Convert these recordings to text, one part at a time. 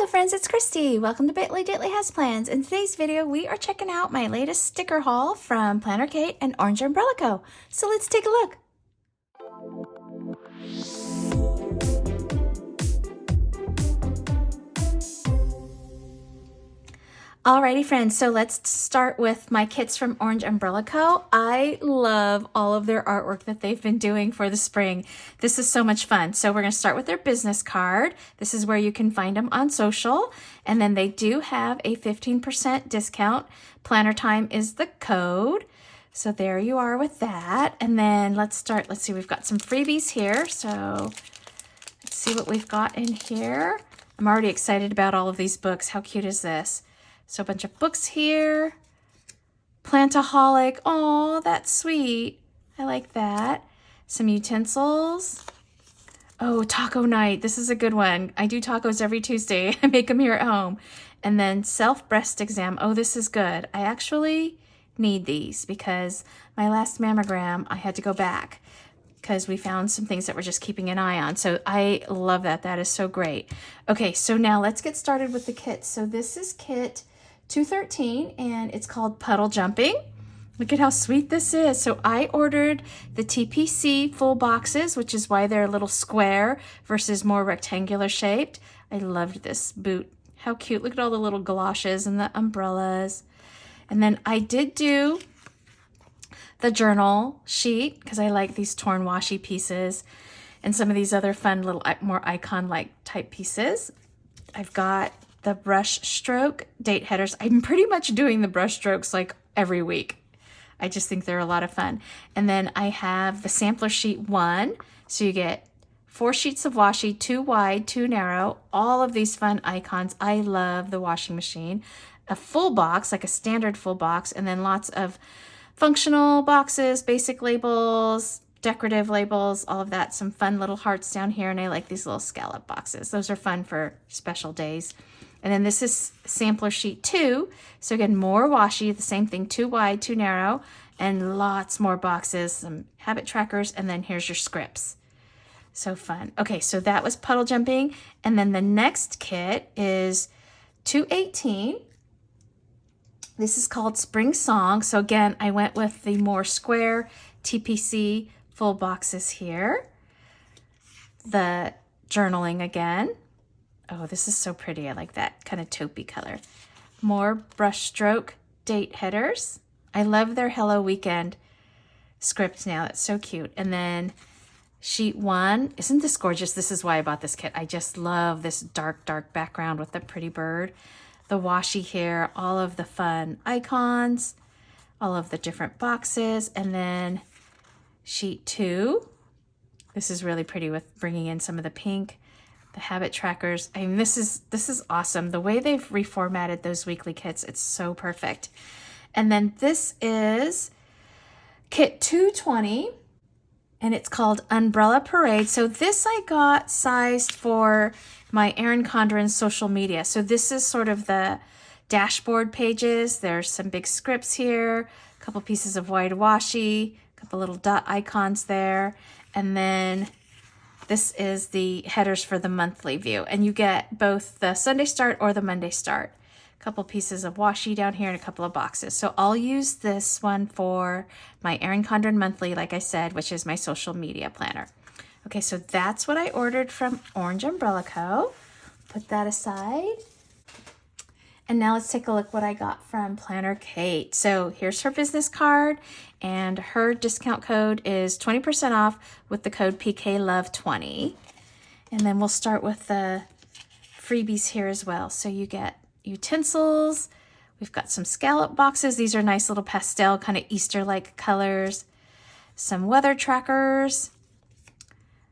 Hello friends, it's Christy. Welcome to Bitly Diddly Has Plans. In today's video, we are checking out my latest sticker haul from Planner Kate and Orange Umbrella Co. So let's take a look. Alrighty friends, so let's start with my kits from Orange Umbrella Co. I love all of their artwork that they've been doing for the spring. This is so much fun. So we're going to start with their business card. This is where you can find them on social. And then they do have a 15% discount. Planner Time is the code. So there you are with that. And then let's start. Let's see, we've got some freebies here. So let's see what we've got in here. I'm already excited about all of these books. How cute is this? So a bunch of books here. Scrap-a-holic. Oh, that's sweet. I like that. Some utensils. Oh, taco night. This is a good one. I do tacos every Tuesday. I make them here at home. And then self-breast exam. Oh, this is good. I actually need these because my last mammogram, I had to go back because we found some things that we're just keeping an eye on. So I love that. That is so great. Okay, so now let's get started with the kits. So this is kit 213 and it's called Puddle Jumping. Look at how sweet this is. So I ordered the TPC full boxes, which is why they're a little square versus more rectangular shaped. I loved this boot. How cute. Look at all the little galoshes and the umbrellas. And then I did do the journal sheet because I like these torn washi pieces and some of these other fun little more icon-like type pieces. I've got the brush stroke date headers. I'm pretty much doing the brush strokes like every week. I just think they're a lot of fun. And then I have the sampler sheet 1. So you get 4 sheets of washi, 2 wide, 2 narrow, all of these fun icons. I love the washing machine. A full box, like a standard full box, and then lots of functional boxes, basic labels, decorative labels, all of that. Some fun little hearts down here, and I like these little scallop boxes. Those are fun for special days. And then this is sampler sheet 2. So again, more washi, the same thing, 2 wide, 2 narrow, and lots more boxes, some habit trackers, and then here's your scripts. So fun. Okay, so that was puddle jumping. And then the next kit is 218. This is called Spring Song. So again, I went with the more square TPC full boxes here. The journaling again. Oh, this is so pretty. I like that kind of taupey color. More brush stroke date headers. I love their Hello Weekend script now. That's so cute. And then sheet 1. Isn't this gorgeous? This is why I bought this kit. I just love this dark, dark background with the pretty bird. The washi here, all of the fun icons, all of the different boxes. And then sheet 2. This is really pretty with bringing in some of the pink. The habit trackers. I mean, this is awesome. The way they've reformatted those weekly kits, it's so perfect. And then this is kit 220, and it's called Umbrella Parade. So this I got sized for my Erin Condren's social media. So this is sort of the dashboard pages. There's some big scripts here, a couple pieces of white washi, a couple little dot icons there, and then this is the headers for the monthly view, and you get both the Sunday start or the Monday start. A couple pieces of washi down here and a couple of boxes. So I'll use this one for my Erin Condren monthly, like I said, which is my social media planner. Okay, so that's what I ordered from Orange Umbrella Co. Put that aside. And now let's take a look what I got from Planner Kate. So here's her business card, and her discount code is 20% off with the code PKLove20. And then we'll start with the freebies here as well. So you get utensils. We've got some scallop boxes. These are nice little pastel kind of Easter-like colors. Some weather trackers.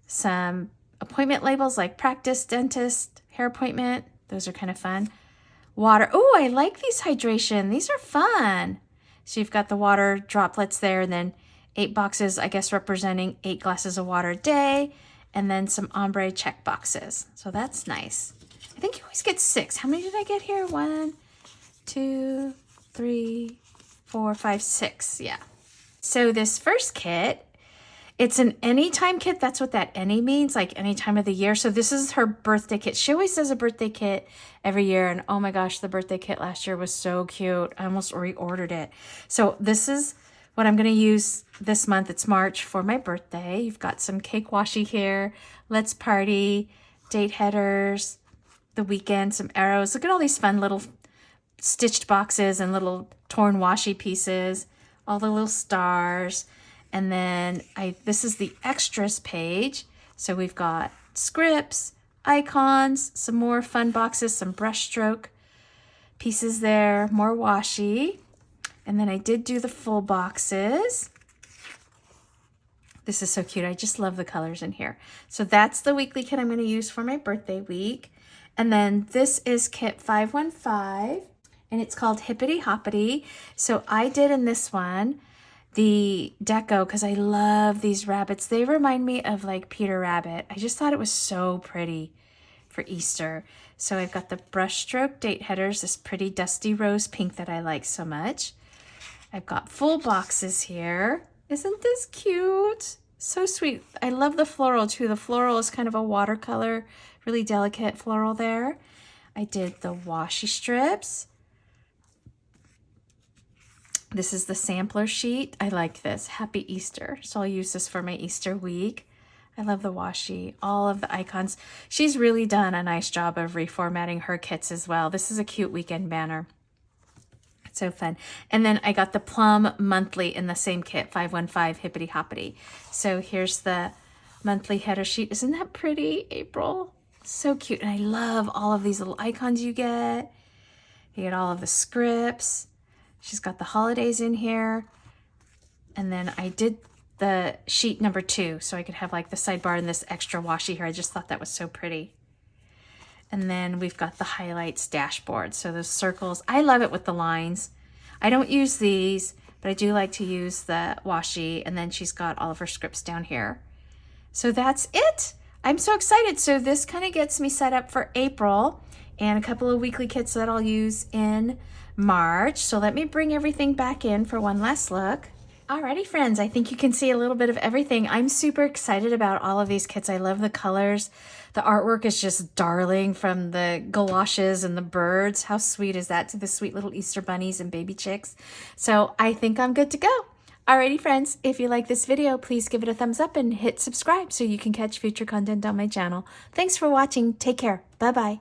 Some appointment labels like practice, dentist, hair appointment. Those are kind of fun. Water. Oh, I like these hydration. These are fun. So you've got the water droplets there, and then 8 boxes, I guess, representing 8 glasses of water a day, and then some ombre check boxes. So that's nice. I think you always get 6. How many did I get here? 1, 2, 3, 4, 5, 6. Yeah. So this first kit It's an anytime kit. That's what that any means, like any time of the year. So this is her birthday kit. She always does a birthday kit every year. And oh my gosh, the birthday kit last year was so cute. I almost reordered it. So this is what I'm going to use this month. It's March for my birthday. You've got some cake washi here. Let's party, date headers, the weekend, some arrows. Look at all these fun little stitched boxes and little torn washi pieces, all the little stars. And then this is the extras page. So we've got scripts, icons, some more fun boxes, some brush stroke pieces there, more washi. And then I did do the full boxes. This is so cute. I just love the colors in here. So that's the weekly kit I'm going to use for my birthday week. And then this is kit 515, and it's called Hippity Hoppity. So I did in this one the deco because I love these rabbits. They remind me of like Peter Rabbit. I just thought it was so pretty for Easter. So I've got the brushstroke date headers, this pretty dusty rose pink that I like so much. I've got full boxes here. Isn't this cute? So sweet. I love the floral too. The floral is kind of a watercolor, really delicate floral there. I did the washi strips. This is the sampler sheet. I like this. Happy Easter. So I'll use this for my Easter week. I love the washi, all of the icons. She's really done a nice job of reformatting her kits as well. This is a cute weekend banner. It's so fun. And then I got the plum monthly in the same kit, 515 Hippity Hoppity. So here's the monthly header sheet. Isn't that pretty, April? So cute. And I love all of these little icons you get. You get all of the scripts. She's got the holidays in here. And then I did the sheet number 2 so I could have like the sidebar and this extra washi here. I just thought that was so pretty. And then we've got the highlights dashboard. So those circles, I love it with the lines. I don't use these, but I do like to use the washi. And then she's got all of her scripts down here. So that's it. I'm so excited. So this kind of gets me set up for April and a couple of weekly kits that I'll use in March. So let me bring everything back in for one last look. Alrighty, friends, I think you can see a little bit of everything. I'm super excited about all of these kits. I love the colors. The artwork is just darling, from the galoshes and the birds. How sweet is that, to the sweet little Easter bunnies and baby chicks? So I think I'm good to go. Alrighty, friends, if you like this video, please give it a thumbs up and hit subscribe so you can catch future content on my channel. Thanks for watching. Take care. Bye-bye.